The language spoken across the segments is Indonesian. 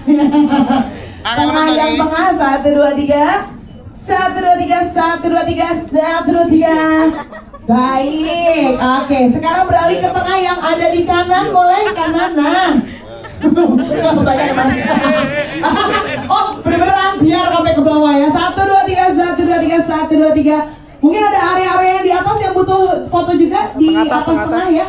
Tengah yang tengah, 1, 2, 3. 1, 2, 3, 1, 2, 3, 1, 2, 3. Baik, oke. Sekarang beralih ke tengah yang ada di kanan, boleh kanan, nah. Banyak mas. Oh, beneran biar sampai ke bawah ya. 1, 2, 3, 1, 2, 3, 1, 2, 3. Mungkin ada area-area yang di atas yang butuh foto juga di atas tengah ya.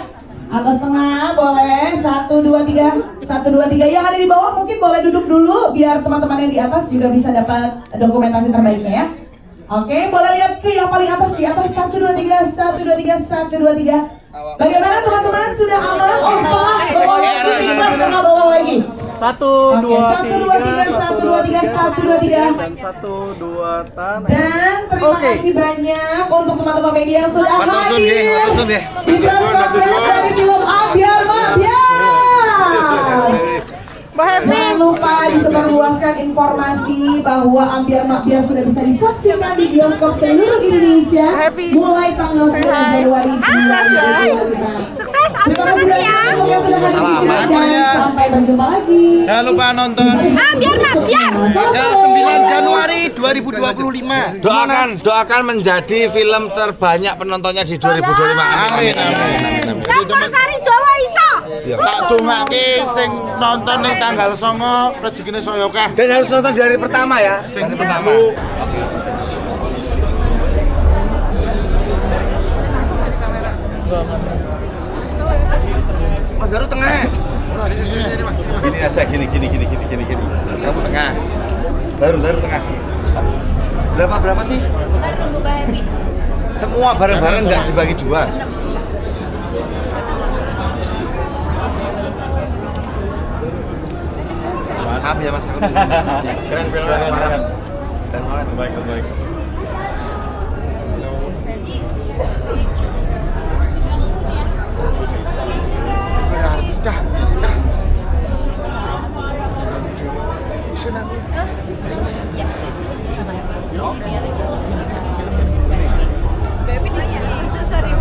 Atas tengah boleh 1, 2, 3. 1, 2, 3. Yang ada di bawah mungkin boleh duduk dulu biar teman-teman yang di atas juga bisa dapat dokumentasi terbaiknya ya. Oke, boleh lihat ke yang paling atas di atas. 1, 2, 3. 1, 2, 3. 1, 2, 3. Bagaimana teman-teman, sudah aman? Oh, tengah bawah lagi, mas, tengah bawah lagi. 1, 2, 3. 1, 2, 3. 1, 2, 3. Dan 1, 2 tanah. Dan terima kasih banyak untuk teman-teman media yang sudah hadir di press conference dari film Ambyar Makbyar. Jangan lupa disebarluaskan informasi bahwa Ambyar Makbyar sudah bisa disaksikan di bioskop seluruh Indonesia mulai tanggal 9 Januari 2025. Sukses, terima kasih ya. Yang sudah hadir di sini dan sampai berjumpa lagi. Jangan lupa nonton Ambyar Makbyar. tanggal 9 Januari 2025. Doakan menjadi film terbanyak penontonnya di 2025. Amin. Campur sari Jawa iso. Tak dongake sing nonton ning tanggal 9 rezekine saya akeh. Dan harus nonton dari pertama ya. Sing pertama. Mas Daru tengah. Gini aja, gini. Kamu tengah. Daru tengah. Berapa sih? Ntar tunggu Mbak Happy. Semua bareng-bareng nggak dibagi dua. Maaf ya mas, aku keren filmnya, parah. Keren banget. Baik. Ya, sama Happy. Biar aja. Baby di sini itu sari.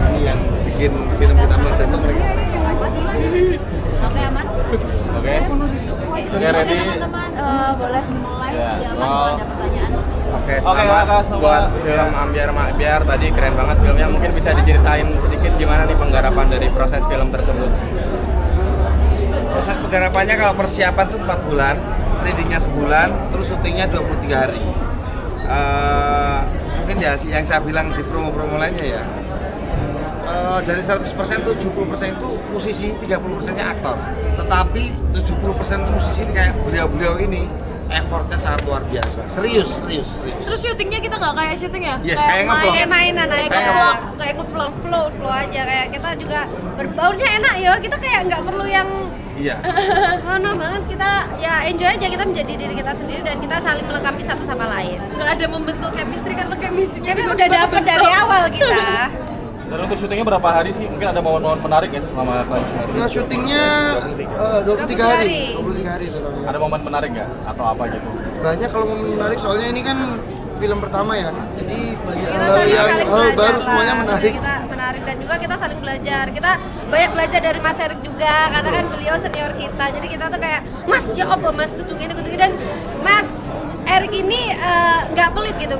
Ini yang bikin film kita meledak mereka. Oke, aman? Oke. Oke, teman-teman boleh mulai. Siapa kalau ada pertanyaan? Oke, Oke, selamat semua. buat film Ambyar Makbyar. Tadi keren banget filmnya. Mungkin bisa diceritain sedikit gimana nih penggarapan dari proses film tersebut? Proses penggarapannya kalau persiapan tuh 4 bulan, readingnya sebulan, terus syutingnya 23 hari. Mungkin ya yang saya bilang di promo-promo lainnya ya. Dari 100% 70% itu musisi, 30%-nya aktor. Tetapi 70% musisi ini kayak beliau-beliau ini effortnya sangat luar biasa. Serius. Terus syutingnya kita nggak kayak syuting ya? Yes, kayak ngevlog. kayak mainan aja, Kayak kayak ngevlog, flow aja. Kayak kita juga berbaurnya enak ya. Kita kayak nggak perlu yang Iya. ngono banget. Kita ya enjoy aja, kita menjadi diri kita sendiri dan kita saling melengkapi satu sama lain. Nggak ada membentuk chemistry karena chemistry udah dapet dari awal kita. Dan untuk syutingnya berapa hari sih? Mungkin ada momen-momen menarik ya selama Nah, syutingnya 23 hari. 23 hari totalnya. ada momen menarik nggak? Atau apa gitu? Banyak kalau momen menarik soalnya ini kan film pertama ya. Jadi banyak Kita hal saling yang belajar baru lah. semuanya menarik. Kita menarik dan juga kita saling belajar. Kita banyak belajar dari Mas Erik juga karena kan beliau senior kita. Jadi kita tuh kayak, Mas ya apa Mas kutung ini dan Mas Erik ini nggak pelit gitu.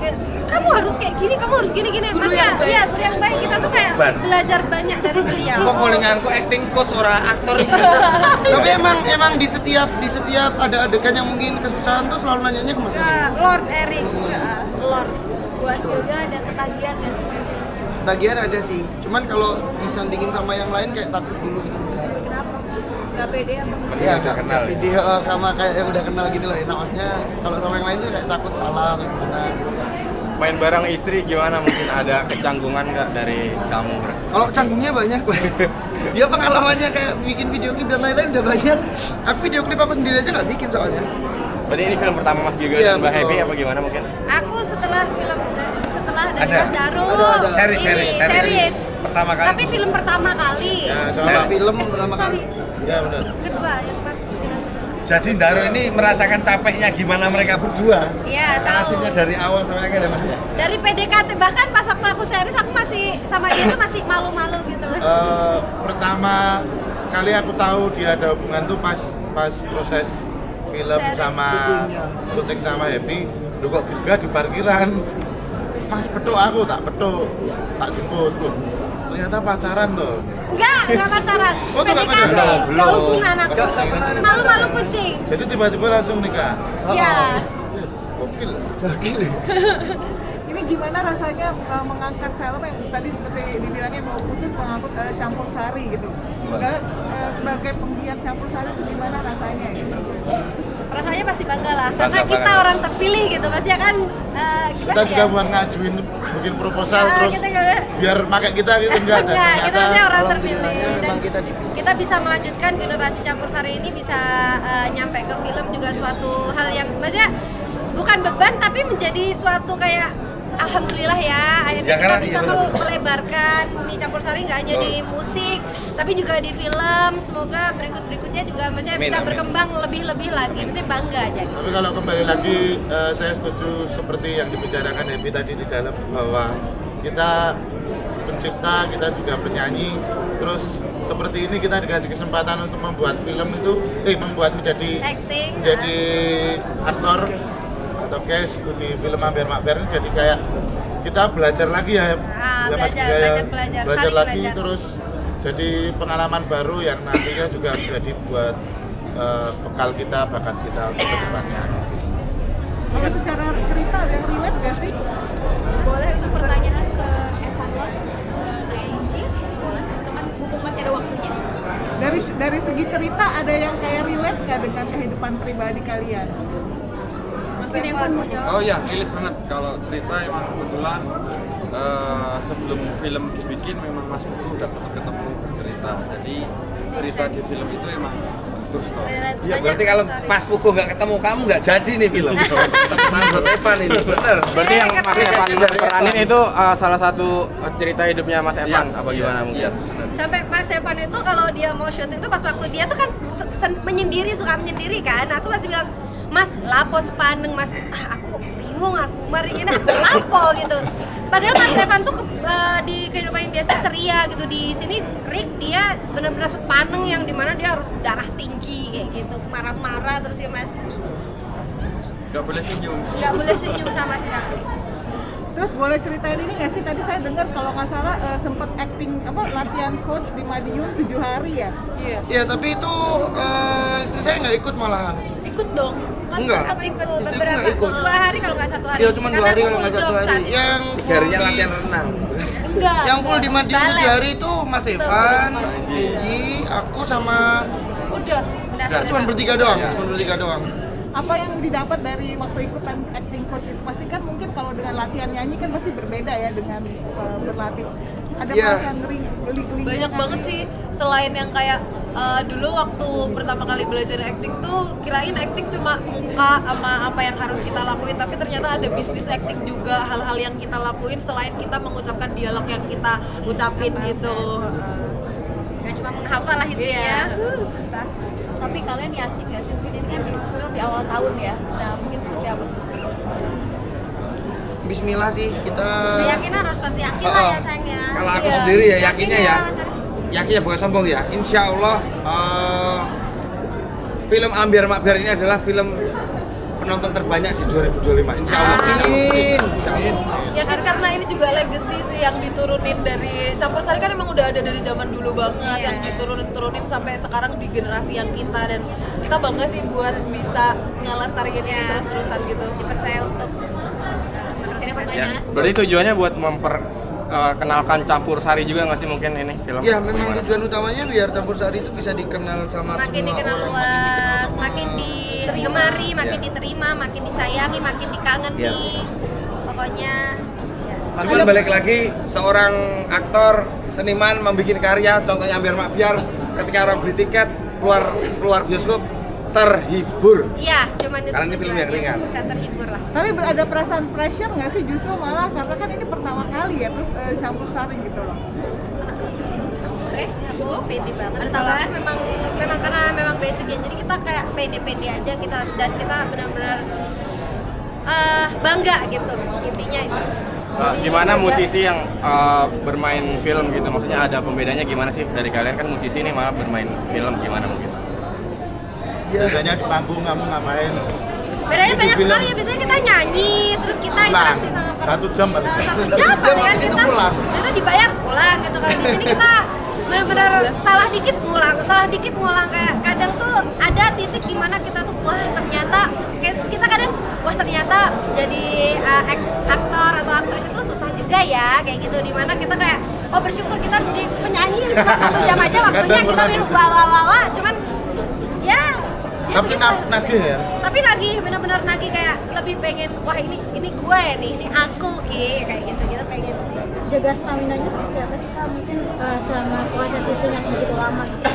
Kamu harus kayak gini, kamu harus gini. Mas ya, iya guru yang baik. Kita tuh kayak belajar banyak dari beliau. Kok callinganku acting coach orang aktor itu. Tapi emang di setiap ada adegan yang mungkin kesusahan tuh selalu nanyanya ke Mas Erik. Lord Erik, Lord. Buat juga ada ketagihan nggak sih? Tagihan ada sih. Cuman kalau disandingin sama yang lain kayak takut dulu gitu. Kenapa? Nggak pede apa? Iya, udah kenal. Video sama kayak yang udah kenal gitu loh. Nah, maksudnya kalau sama yang lain tuh kayak takut salah atau gimana gitu. Main bareng istri gimana? Mungkin ada kecanggungan nggak dari kamu? Kalau canggungnya banyak, dia pengalamannya kayak bikin video klip dan lain-lain udah banyak. Aku video klip aku sendiri aja nggak bikin soalnya. Berarti ini film pertama Mas Giga Iya, dan Mbak betul. Happy apa gimana mungkin? Aku setelah dari Ada. Mas Daru Ada. series. Pertama kali. Tapi film pertama kali. Ya, sama film pertama kali. Ya benar. Kedua yang Jadi Daru ini merasakan capeknya gimana mereka berdua. Iya, tahu. Hasilnya dari awal sampai akhir ya Mas ya? Dari PDKT bahkan pas waktu aku series aku masih sama dia tuh masih malu-malu gitu. Pertama kali aku tahu dia ada hubungan tuh pas pas proses film sama syuting sama Happy, lu kok Giga di parkiran. Mas petuk aku, tak petuk, tak jemput. Loh, ternyata pacaran tuh. Enggak pacaran. Oh, itu nggak PDKT, pacaran? nggak hubungan aku. Malu-malu kucing. Jadi tiba-tiba langsung nikah. Iya. Gokil. Ini gimana rasanya mengangkat film yang tadi seperti dibilangnya mau khusus mengangkut campur sari gitu. Sebagai penggiat campur sari itu gimana rasanya gitu? Rasanya pasti bangga lah, karena Bangga kita banget. orang terpilih gitu, pasti kan Kita juga bukan ngajuin bikin proposal Ya, terus kita juga- biar pakai kita gitu enggak. Dan Enggak, kita maksudnya orang alhamdulillahnya terpilih dan memang kita dipilih. kita bisa melanjutkan generasi campur sari ini bisa nyampe ke film juga suatu hal yang maksudnya bukan beban tapi menjadi suatu kayak alhamdulillah ya akhirnya Ya, kita karena bisa iya, benar. melebarkan nih campur sari nggak hanya di musik tapi juga di film. Semoga berikutnya juga maksudnya Amin, bisa amin. berkembang lebih lagi, maksudnya bangga aja gitu. Tapi kalau kembali lagi saya setuju seperti yang dibicarakan Happy tadi di dalam bahwa kita pencipta, kita juga penyanyi, terus seperti ini kita dikasih kesempatan untuk membuat film itu, membuat menjadi Acting, aktor atau cast di film Ambiar Makber ini jadi kayak kita belajar lagi ya, Mas belajar, Giga ya. banyak belajar, saling lagi belajar. terus jadi pengalaman baru yang nantinya juga menjadi buat bekal kita, bakat kita untuk kedepannya. Kalau secara cerita ada yang relate gak sih? Boleh untuk pertanyaan ke Evan Los, ke Angie, boleh. Itu kan mumpung masih ada waktunya. Dari segi cerita ada yang kayak relate gak dengan kehidupan pribadi kalian? Mungkin Evan mau jawab. Oh iya, relate banget. Kalau cerita emang kebetulan sebelum film dibikin memang Mas Pugu udah sempat ketemu bercerita. Jadi cerita di film itu emang true story. Iya, berarti kalau Mas Pugu nggak ketemu kamu nggak jadi nih film. Menurut Evan ini bener. Berarti yang Mas Riset Evan juga peranin itu salah satu cerita hidupnya Mas Evan Iya, apa gimana mungkin? Iya. Sampai Mas Evan itu kalau dia mau syuting itu pas waktu dia tuh kan menyendiri, suka menyendiri kan. Aku masih bilang, Mas lapo sepaneng Mas, aku bingung aku mari ini aku lapo gitu. Padahal Mas Evan tuh di kehidupan yang biasa ceria gitu, di sini Rick dia benar-benar sepaneng yang dimana dia harus darah tinggi kayak gitu, marah-marah terus ya Mas, Gak boleh senyum. nggak boleh senyum sama sekali. Terus boleh ceritain ini nggak sih? Tadi saya dengar kalau nggak salah sempat acting latihan coach di Madiun 7 hari ya? Ya tapi itu istri saya nggak ikut malahan. Ikut dong. Kan Enggak. aku ikut Istriku beberapa nggak ikut. 2 hari kalau nggak 1 hari. Ya cuma 2 Karena hari aku kalau nggak full 1 job hari. saat itu. Yang full Harinya di- latihan renang. Enggak. yang full di Madiun 7 Balap. hari itu Mas Evan, Angie, aku sama Udah. cuma bertiga doang. Apa yang didapat dari waktu ikutan acting coach itu? Pasti kan mungkin kalau dengan latihan nyanyi kan pasti berbeda ya dengan berlatih. Ada Iya. perasaan geli-geli? Banyak banget sih, selain yang kayak dulu waktu pertama kali belajar acting tuh kirain acting cuma muka sama apa yang harus kita lakuin, tapi ternyata ada bisnis acting juga, hal-hal yang kita lakuin selain kita mengucapkan dialog yang kita ucapin gitu. Gak cuma menghafal lah itu Iya. ya. Susah. Tapi kalian yakin nggak sih mungkin ini kan di film di awal tahun ya? Nah mungkin seperti apa? Bismillah sih kita. Keyakinan harus pasti yakin lah ya sayang ya. Kalau aku Iya. sendiri ya yakinnya ya, Mas Ari. yakinnya bukan sombong ya. Insya Allah film Ambiar Makber ini adalah film penonton terbanyak di 2025. Insya Allah. Amin. Insya Allah. Ya kan karena ini juga legacy sih yang diturunin dari Campur Sari, kan emang udah ada dari zaman dulu banget, Iya. yang diturunin sampai sekarang di generasi yang kita, dan kita bangga sih buat bisa ngelestariin ini Iya. terus-terusan gitu. Dipercaya untuk Ini meneruskan. pertanyaan. Berarti tujuannya buat memperkenalkan Campur Sari juga nggak sih mungkin ini film? Ya memang tujuan utamanya biar Campur Sari itu bisa dikenal sama Makin semua dikenal orang, luas, sama- makin digemari, makin diterima, makin disayangi, makin dikangeni. Pokoknya ya, Cuman balik lagi, seorang aktor, seniman membuat karya, contohnya Ambiar Makber, ketika orang beli tiket, keluar bioskop, terhibur. iya, cuman itu Karena ini film yang tujuannya, ringan. bisa terhibur lah. Tapi ada perasaan pressure nggak sih justru malah karena kan ini pertama kali ya terus campur sari gitu loh. Aku pede banget. Ada Kalau tambahan? aku memang karena memang basicnya, jadi kita kayak pede-pede aja kita, dan kita benar-benar bangga gitu, intinya itu. Gimana musisi yang bermain film gitu? Maksudnya ada pembedanya gimana sih dari kalian kan musisi nih malah bermain film gimana mungkin? Biasanya di panggung kamu ngapain? Bedanya Di banyak film. sekali ya, biasanya kita nyanyi, terus kita interaksi sama 1 jam baru. 1 jam Jam kan habis itu kita pulang. itu dibayar pulang gitu kan. Di sini kita benar-benar salah dikit ngulang kayak kadang tuh ada titik di mana kita tuh wah ternyata kita kadang wah ternyata jadi aktor atau aktris itu susah juga ya kayak gitu, di mana kita kayak oh bersyukur kita jadi penyanyi cuma 1 jam aja waktunya kita minum bawa cuman ya Tapi begitu. nagih ya. Tapi nagih, benar-benar nagih kayak lebih pengen wah ini gue ya nih, ini aku kayak gitu pengen sih. Jaga stamina-nya seperti apa sih Kak? Mungkin selama proses itu yang begitu lama gitu.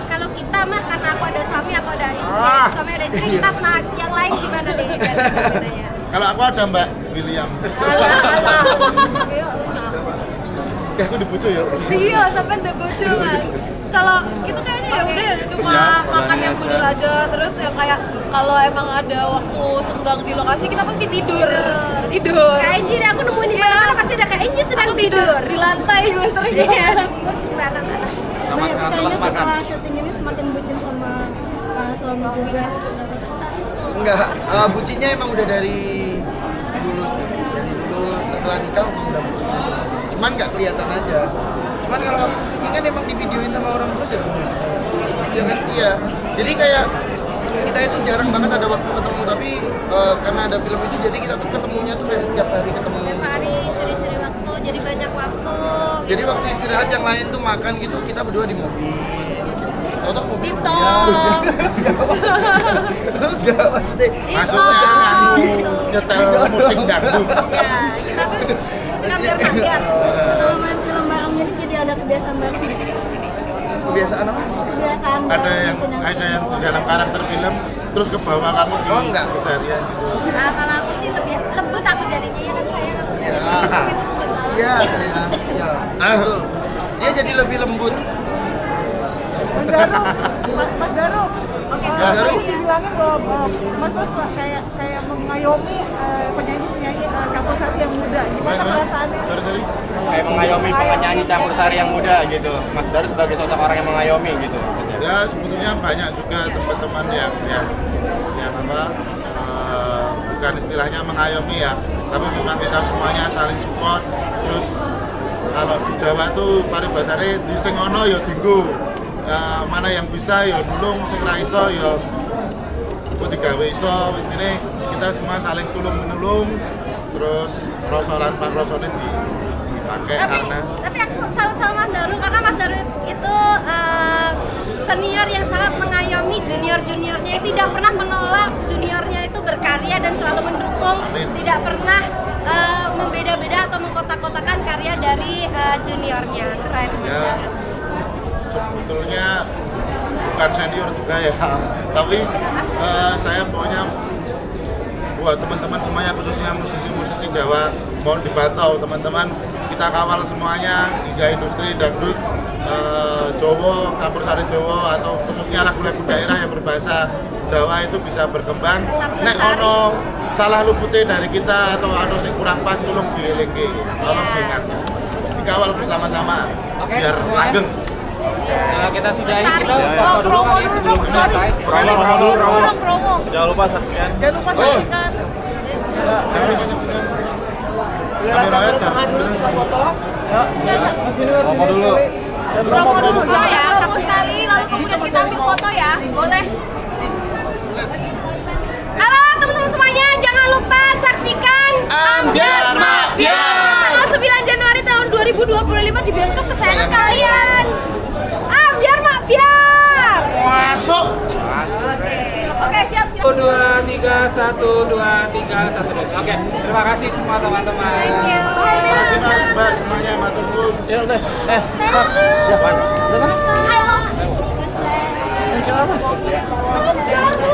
Kalau kita mah karena aku ada suami, aku ada istri, suami ada istri, kita semangat. Yang lain gimana deh jaga stamina-nya? Kalau aku ada Mbak William. Alah. Ya aku dibucu ya. Iya, sampai udah bocor mas. Kalau kita kayaknya ya udah cuma makan yang bener aja, terus yang kayak kalau emang ada waktu senggang di lokasi kita pasti tidur. Kak Enji deh, aku nemuin di mana-mana pasti ada Kak Enji sedang tidur Di lantai juga sering. Bersih anak-anak. Sama jangan telat makan. Setelah syuting ini semakin bucin sama suami juga. Enggak, bucinnya emang udah dari dulu sih. Dari dulu setelah nikah emang udah bucin aja. Cuman nggak kelihatan aja. Cuman kalau waktu syuting kan emang divideoin sama orang terus ya bener kita ya. Iya kan? Iya. Jadi kayak kita itu jarang banget ada waktu ketemu, tapi karena ada film itu jadi kita tuh ketemunya tuh kayak setiap hari ketemu. Setiap hari curi-curi waktu, jadi banyak waktu. Jadi waktu istirahat yang lain tuh makan gitu kita berdua di mobil. Tahu mobil. Di tol. Enggak maksudnya. Maksudnya Gitu. gitu. Nyetel musik dangdut. Ya, kita tuh suka biar-biar. Setelah main film bareng ini jadi ada kebiasaan baru nggak sih? Kebiasaan apa? Kebiasaan Ada yang di dalam karakter film terus ke bawah kamu di Oh, enggak. keseharian gitu. Nah, kalau aku sih lebih lembut aku jadinya ya kan sayang. Iya. Iya, saya. Iya. Betul. Dia jadi lebih lembut. Mas Daru, Mas Daru. Mas Daru. Tadi dibilangin bahwa Mas tuh kayak mengayomi penyanyi-penyanyi campur sari yang muda. Gimana perasaannya? Sorry. Kayak mengayomi penyanyi campur sari yang muda gitu. Mas Daru sebagai sosok orang yang mengayomi gitu. Ya sebetulnya banyak juga teman-teman yang apa bukan istilahnya mengayomi ya, tapi memang kita semuanya saling support. Terus kalau di Jawa tuh paribasane di sing ono ya dinggo. Mana yang bisa ya nulung, sing ra iso ya kok digawe iso. Intine kita semua saling tulung menulung. Terus rosolan pan-rosone dipakai karena Tapi aku salut sama Mas Daru karena Mas Daru itu senior yang sangat mengayomi junior-juniornya, tidak pernah menolak juniornya itu berkarya dan selalu mendukung. Amin. Tidak pernah membeda-beda atau mengkotak-kotakan karya dari juniornya. Keren Mas Ya. Daru. Sebetulnya bukan senior juga ya, tapi saya pokoknya buat teman-teman semuanya khususnya musisi-musisi Jawa mohon dipantau teman-teman, kita kawal semuanya hingga industri dangdut Jawa, campur sari Jawa atau khususnya lagu-lagu daerah yang berbahasa Jawa itu bisa berkembang. Nek ono salah lupute dari kita atau ono sing kurang pas tolong dielingi, tolong diingat, dikawal bersama-sama biar langgeng. Kita sudahi, Lestari. kita foto dulu kali sebelum selesai. Promo. Jangan lupa saksikan. Jangan lupa saksikan. Kameranya jangan Foto dulu. Promo dulu ya, satu sekali lalu kemudian kita ambil foto ya, boleh. Halo teman-teman semuanya, jangan lupa saksikan Ambyar Makbyar. tanggal 9 Januari tahun 2025 di bioskop kesayangan kalian. Ambyar Makbyar. masuk. Oke, siap. 1, 2, 3, 1, 2, 3, 1, 2. Oke, terima kasih semua teman-teman. Thank you. Terima kasih Mas, Mbak semuanya, matur nuwun. Ya udah. Good day.